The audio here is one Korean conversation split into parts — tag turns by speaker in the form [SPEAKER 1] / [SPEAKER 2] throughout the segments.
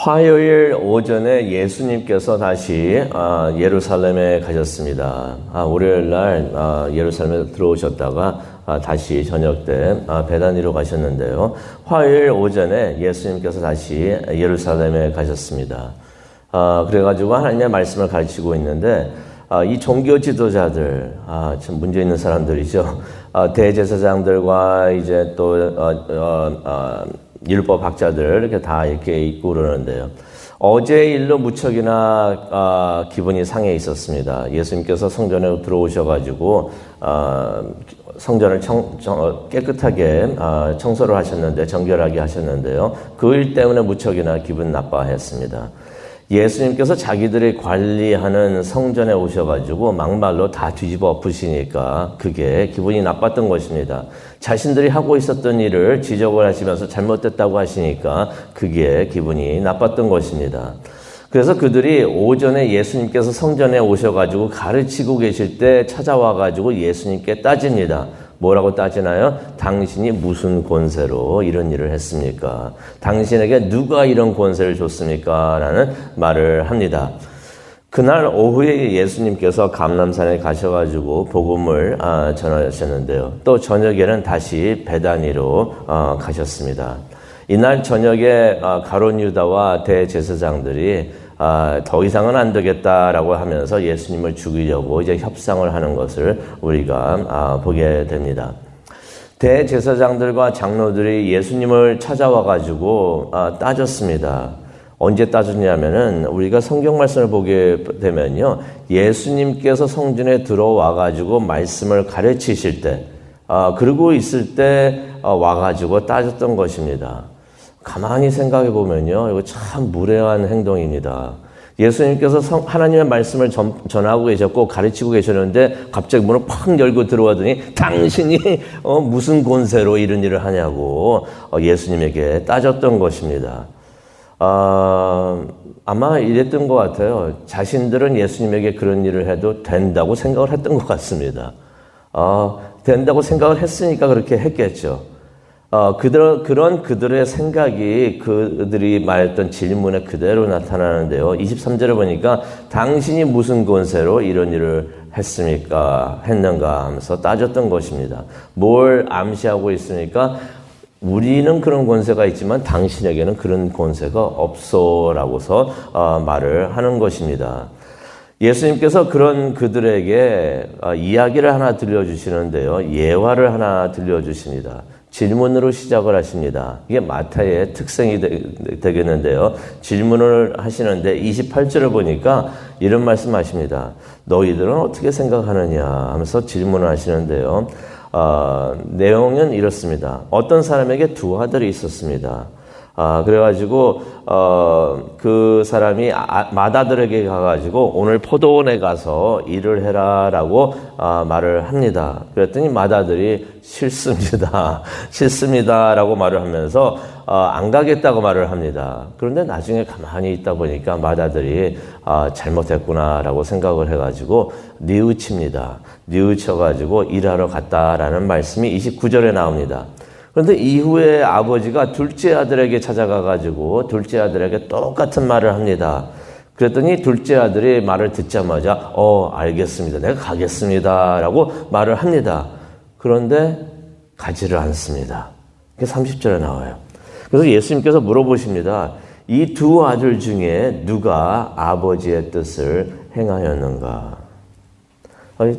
[SPEAKER 1] 화요일 오전에 예수님께서 다시 예루살렘에 가셨습니다. 월요일 날 예루살렘에 들어오셨다가 다시 저녁 때 베다니로 가셨는데요. 화요일 오전에 예수님께서 다시 예루살렘에 가셨습니다. 그래가지고 하나님의 말씀을 가르치고 있는데 이 종교 지도자들, 참 문제 있는 사람들이죠. 대제사장들과 이제 또 율법 학자들 이렇게 다 이렇게 있고 그러는데요. 어제 일로 무척이나 기분이 상해 있었습니다. 예수님께서 성전에 들어오셔가지고 성전을 깨끗하게 청소를 하셨는데, 정결하게 하셨는데요. 그 일 때문에 무척이나 기분 나빠했습니다. 예수님께서 자기들이 관리하는 성전에 오셔가지고 막말로 다 뒤집어 엎으시니까 그게 기분이 나빴던 것입니다. 자신들이 하고 있었던 일을 지적을 하시면서 잘못됐다고 하시니까 그게 기분이 나빴던 것입니다. 그래서 그들이 오전에 예수님께서 성전에 오셔가지고 가르치고 계실 때 찾아와가지고 예수님께 따집니다. 뭐라고 따지나요? 당신이 무슨 권세로 이런 일을 했습니까? 당신에게 누가 이런 권세를 줬습니까? 라는 말을 합니다. 그날 오후에 예수님께서 감람산에 가셔가지고 복음을 전하셨는데요. 또 저녁에는 다시 베다니로 가셨습니다. 이날 저녁에 가룟 유다와 대제사장들이 더 이상은 안 되겠다라고 하면서 예수님을 죽이려고 이제 협상을 하는 것을 우리가 보게 됩니다. 대제사장들과 장로들이 예수님을 찾아와가지고 따졌습니다. 언제 따졌냐면은 우리가 성경 말씀을 보게 되면요. 예수님께서 성전에 들어와가지고 말씀을 가르치실 때, 그러고 있을 때 와가지고 따졌던 것입니다. 가만히 생각해 보면요. 이거 참 무례한 행동입니다. 예수님께서 하나님의 말씀을 전하고 계셨고 가르치고 계셨는데 갑자기 문을 팍 열고 들어가더니 당신이 무슨 권세로 이런 일을 하냐고 예수님에게 따졌던 것입니다. 아마 이랬던 것 같아요. 자신들은 예수님에게 그런 일을 해도 된다고 생각을 했던 것 같습니다. 된다고 생각을 했으니까 그렇게 했겠죠. 그런 그들의 생각이 그들이 말했던 질문에 그대로 나타나는데요. 23절에 보니까 당신이 무슨 권세로 이런 일을 했는가 하면서 따졌던 것입니다. 뭘 암시하고 있습니까? 우리는 그런 권세가 있지만 당신에게는 그런 권세가 없어라고서 말을 하는 것입니다. 예수님께서 그런 그들에게 이야기를 하나 들려주시는데요. 예화를 하나 들려주십니다. 질문으로 시작을 하십니다. 이게 마태의 특성이 되겠는데요. 질문을 하시는데 28절을 보니까 이런 말씀하십니다. 너희들은 어떻게 생각하느냐 하면서 질문을 하시는데요. 내용은 이렇습니다. 어떤 사람에게 두 아들이 있었습니다. 그래가지고 그 사람이 맏아들에게 가가지고 오늘 포도원에 가서 일을 해라라고 말을 합니다. 그랬더니 맏아들이 싫습니다라고 말을 하면서 안 가겠다고 말을 합니다. 그런데 나중에 가만히 있다 보니까 맏아들이 잘못했구나라고 생각을 해가지고 뉘우칩니다. 뉘우쳐가지고 일하러 갔다라는 말씀이 29절에 나옵니다. 그런데 이후에 아버지가 둘째 아들에게 찾아가가지고 둘째 아들에게 똑같은 말을 합니다. 그랬더니 둘째 아들이 말을 듣자마자 알겠습니다. 내가 가겠습니다. 라고 말을 합니다. 그런데 가지를 않습니다. 그게 30절에 나와요. 그래서 예수님께서 물어보십니다. 이 두 아들 중에 누가 아버지의 뜻을 행하였는가?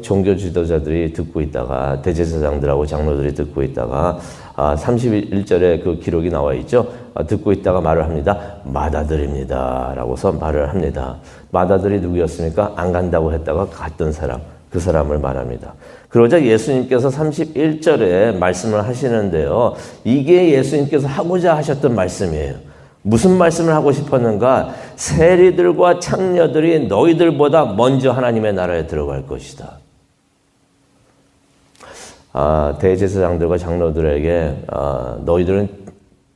[SPEAKER 1] 종교 지도자들이 듣고 있다가 대제사장들하고 장로들이 듣고 있다가 31절에 그 기록이 나와 있죠. 듣고 있다가 말을 합니다. 맏아들입니다. 라고서 말을 합니다. 맏아들이 누구였습니까? 안 간다고 했다가 갔던 사람. 그 사람을 말합니다. 그러자 예수님께서 31절에 말씀을 하시는데요. 이게 예수님께서 하고자 하셨던 말씀이에요. 무슨 말씀을 하고 싶었는가? 세리들과 창녀들이 너희들보다 먼저 하나님의 나라에 들어갈 것이다. 대제사장들과 장로들에게 너희들은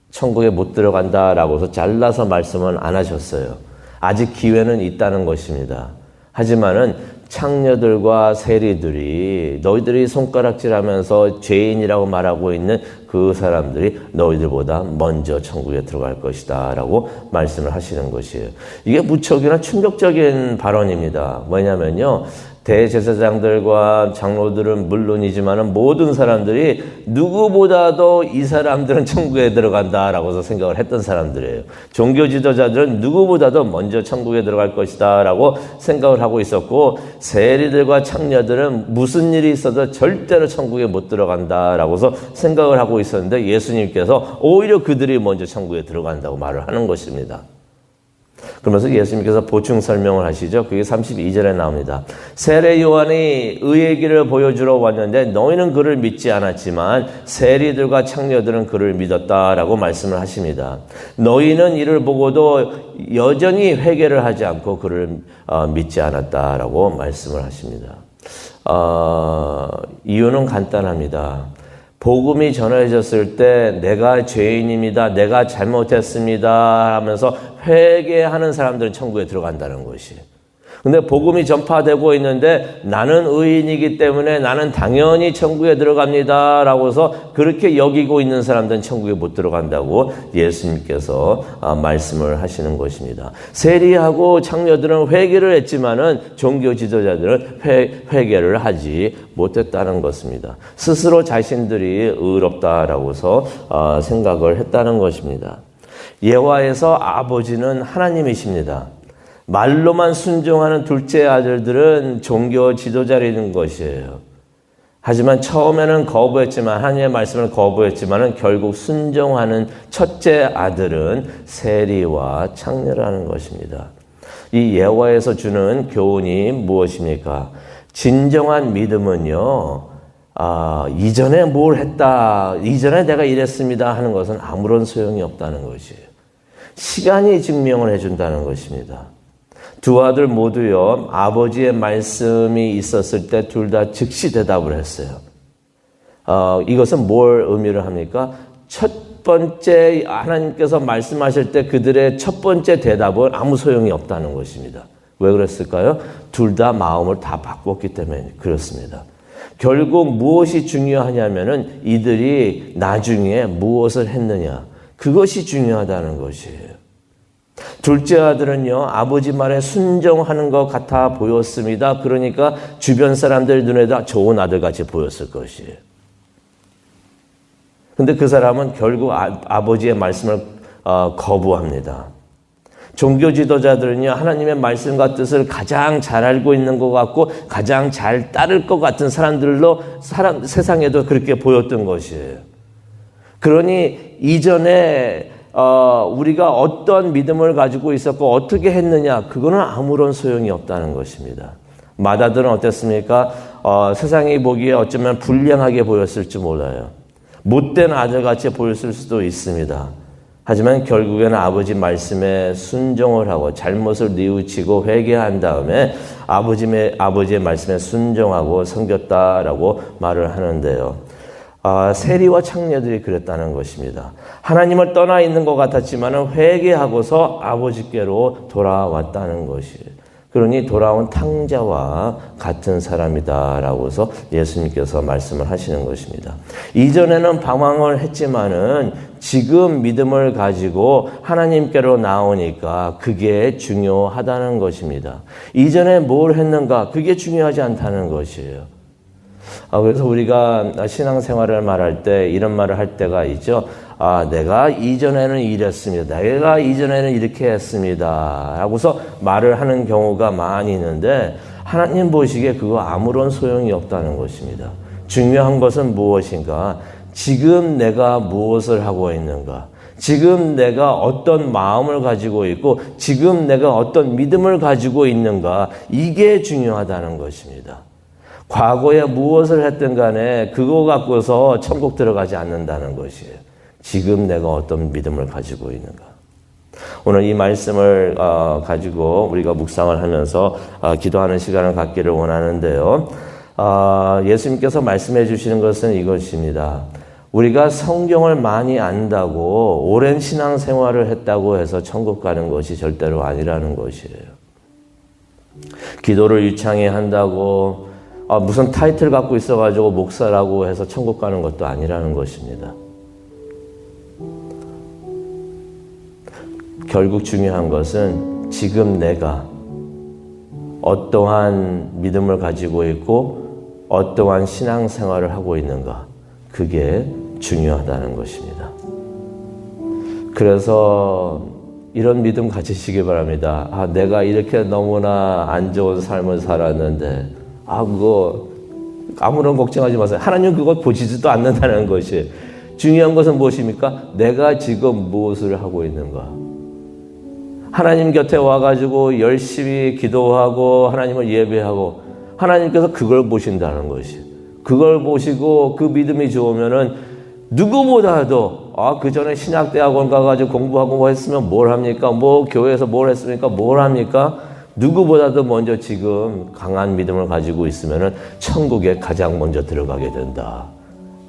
[SPEAKER 1] 천국에 못 들어간다라고서 잘라서 말씀은 안 하셨어요. 아직 기회는 있다는 것입니다. 하지만은 창녀들과 세리들이 너희들이 손가락질하면서 죄인이라고 말하고 있는 그 사람들이 너희들보다 먼저 천국에 들어갈 것이다 라고 말씀을 하시는 것이에요. 이게 무척이나 충격적인 발언입니다. 뭐냐면요, 대제사장들과 장로들은 물론이지만 모든 사람들이 누구보다도 이 사람들은 천국에 들어간다라고 생각을 했던 사람들이에요. 종교 지도자들은 누구보다도 먼저 천국에 들어갈 것이다 라고 생각을 하고 있었고, 세리들과 창녀들은 무슨 일이 있어도 절대로 천국에 못 들어간다라고 생각을 하고 있었는데, 예수님께서 오히려 그들이 먼저 천국에 들어간다고 말을 하는 것입니다. 그러면서 예수님께서 보충 설명을 하시죠. 그게 32절에 나옵니다. 세례 요한이 의의 길을 보여주러 왔는데 너희는 그를 믿지 않았지만 세리들과 창녀들은 그를 믿었다라고 말씀을 하십니다. 너희는 이를 보고도 여전히 회개를 하지 않고 그를 믿지 않았다라고 말씀을 하십니다. 이유는 간단합니다. 복음이 전해졌을 때 내가 죄인입니다, 내가 잘못했습니다 하면서 회개하는 사람들은 천국에 들어간다는 것이. 근데 복음이 전파되고 있는데 나는 의인이기 때문에 나는 당연히 천국에 들어갑니다 라고서 그렇게 여기고 있는 사람들은 천국에 못 들어간다고 예수님께서 말씀을 하시는 것입니다. 세리하고 창녀들은 회개를 했지만은 종교 지도자들은 회개를 하지 못했다는 것입니다. 스스로 자신들이 의롭다라고서 생각을 했다는 것입니다. 예화에서 아버지는 하나님이십니다. 말로만 순종하는 둘째 아들들은 종교 지도자라는 것이에요. 하지만 처음에는 거부했지만, 하나님의 말씀을 거부했지만 결국 순종하는 첫째 아들은 세리와 창녀라는 것입니다. 이 예화에서 주는 교훈이 무엇입니까? 진정한 믿음은요, 이전에 뭘 했다, 이전에 내가 이랬습니다 하는 것은 아무런 소용이 없다는 것이에요. 시간이 증명을 해준다는 것입니다. 두 아들 모두요, 아버지의 말씀이 있었을 때 둘 다 즉시 대답을 했어요. 이것은 뭘 의미를 합니까? 첫 번째 하나님께서 말씀하실 때 그들의 첫 번째 대답은 아무 소용이 없다는 것입니다. 왜 그랬을까요? 둘 다 마음을 다 바꿨기 때문에 그렇습니다. 결국 무엇이 중요하냐면은 이들이 나중에 무엇을 했느냐, 그것이 중요하다는 것이에요. 둘째 아들은요, 아버지 말에 순종하는 것 같아 보였습니다. 그러니까 주변 사람들 눈에다 좋은 아들같이 보였을 것이에요. 근데 그 사람은 결국 아버지의 말씀을 거부합니다. 종교 지도자들은요, 하나님의 말씀과 뜻을 가장 잘 알고 있는 것 같고 가장 잘 따를 것 같은 사람들로 세상에도 그렇게 보였던 것이에요. 그러니 이전에 우리가 어떤 믿음을 가지고 있었고 어떻게 했느냐, 그거는 아무런 소용이 없다는 것입니다. 맏아들은 어땠습니까? 세상이 보기에 어쩌면 불량하게 보였을지 몰라요. 못된 아들같이 보였을 수도 있습니다. 하지만 결국에는 아버지 말씀에 순종을 하고 잘못을 뉘우치고 회개한 다음에 아버지의 말씀에 순종하고 섬겼다라고 말을 하는데요. 세리와 창녀들이 그랬다는 것입니다. 하나님을 떠나 있는 것 같았지만 회개하고서 아버지께로 돌아왔다는 것이에요. 그러니 돌아온 탕자와 같은 사람이다라고서 예수님께서 말씀을 하시는 것입니다. 이전에는 방황을 했지만은 지금 믿음을 가지고 하나님께로 나오니까 그게 중요하다는 것입니다. 이전에 뭘 했는가, 그게 중요하지 않다는 것이에요. 그래서 우리가 신앙생활을 말할 때 이런 말을 할 때가 있죠. 내가 이전에는 이랬습니다. 내가 이전에는 이렇게 했습니다. 라고서 말을 하는 경우가 많이 있는데 하나님 보시기에 그거 아무런 소용이 없다는 것입니다. 중요한 것은 무엇인가? 지금 내가 무엇을 하고 있는가? 지금 내가 어떤 마음을 가지고 있고 지금 내가 어떤 믿음을 가지고 있는가? 이게 중요하다는 것입니다. 과거에 무엇을 했든 간에 그거 갖고서 천국 들어가지 않는다는 것이에요. 지금 내가 어떤 믿음을 가지고 있는가. 오늘 이 말씀을 가지고 우리가 묵상을 하면서 기도하는 시간을 갖기를 원하는데요. 예수님께서 말씀해 주시는 것은 이것입니다. 우리가 성경을 많이 안다고 오랜 신앙생활을 했다고 해서 천국 가는 것이 절대로 아니라는 것이에요. 기도를 유창히 한다고 무슨 타이틀 갖고 있어가지고 목사라고 해서 천국 가는 것도 아니라는 것입니다. 결국 중요한 것은 지금 내가 어떠한 믿음을 가지고 있고 어떠한 신앙생활을 하고 있는가, 그게 중요하다는 것입니다. 그래서 이런 믿음 가지시기 바랍니다. 내가 이렇게 너무나 안 좋은 삶을 살았는데 그거 아무런 걱정하지 마세요. 하나님은 그것 보시지도 않는다는 것이 중요한 것은 무엇입니까? 내가 지금 무엇을 하고 있는가. 하나님 곁에 와가지고 열심히 기도하고 하나님을 예배하고 하나님께서 그걸 보신다는 것이, 그걸 보시고 그 믿음이 좋으면은 누구보다도 그 전에 신학대학원 가가지고 공부하고 뭐 했으면 뭘 합니까? 뭐 교회에서 뭘 했습니까? 뭘 합니까? 누구보다도 먼저 지금 강한 믿음을 가지고 있으면은 천국에 가장 먼저 들어가게 된다.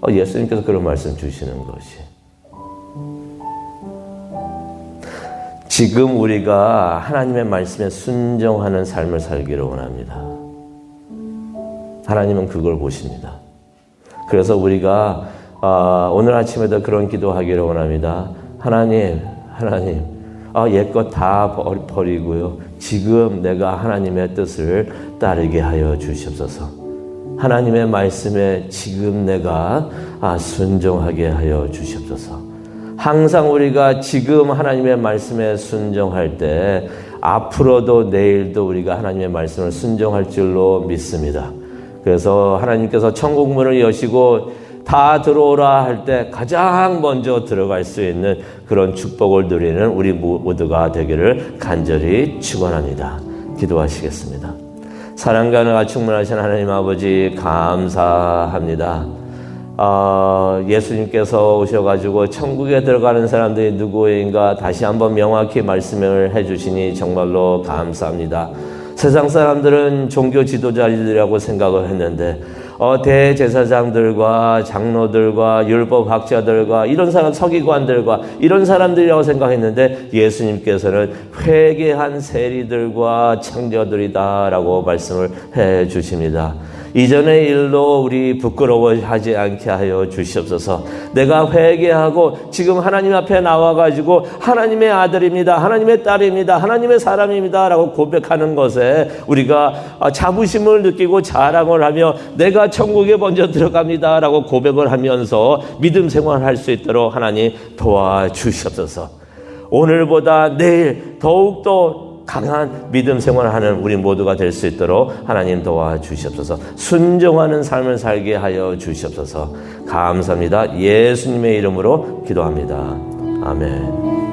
[SPEAKER 1] 예수님께서 그런 말씀 주시는 것이. 지금 우리가 하나님의 말씀에 순종하는 삶을 살기를 원합니다. 하나님은 그걸 보십니다. 그래서 우리가 오늘 아침에도 그런 기도하기를 원합니다. 하나님, 옛것 다 버리고요. 지금 내가 하나님의 뜻을 따르게 하여 주시옵소서. 하나님의 말씀에 지금 내가 순종하게 하여 주시옵소서. 항상 우리가 지금 하나님의 말씀에 순종할 때 앞으로도 내일도 우리가 하나님의 말씀을 순종할 줄로 믿습니다. 그래서 하나님께서 천국 문을 여시고 다 들어오라 할 때 가장 먼저 들어갈 수 있는 그런 축복을 누리는 우리 모두가 되기를 간절히 축원합니다. 기도하시겠습니다. 사랑과 은혜가 충만하신 하나님 아버지 감사합니다. 예수님께서 오셔가지고 천국에 들어가는 사람들이 누구인가 다시 한번 명확히 말씀을 해주시니 정말로 감사합니다. 세상 사람들은 종교 지도자들이라고 생각을 했는데 대제사장들과 장로들과 율법학자들과 이런 사람, 서기관들과 이런 사람들이라고 생각했는데 예수님께서는 회개한 세리들과 창조들이다라고 말씀을 해 주십니다. 이전의 일로 우리 부끄러워하지 않게 하여 주시옵소서. 내가 회개하고 지금 하나님 앞에 나와가지고 하나님의 아들입니다, 하나님의 딸입니다, 하나님의 사람입니다 라고 고백하는 것에 우리가 자부심을 느끼고 자랑을 하며 내가 천국에 먼저 들어갑니다 라고 고백을 하면서 믿음 생활할 수 있도록 하나님 도와주시옵소서. 오늘보다 내일 더욱더 강한 믿음 생활하는 우리 모두가 될 수 있도록 하나님 도와주시옵소서. 순종하는 삶을 살게 하여 주시옵소서. 감사합니다. 예수님의 이름으로 기도합니다. 아멘.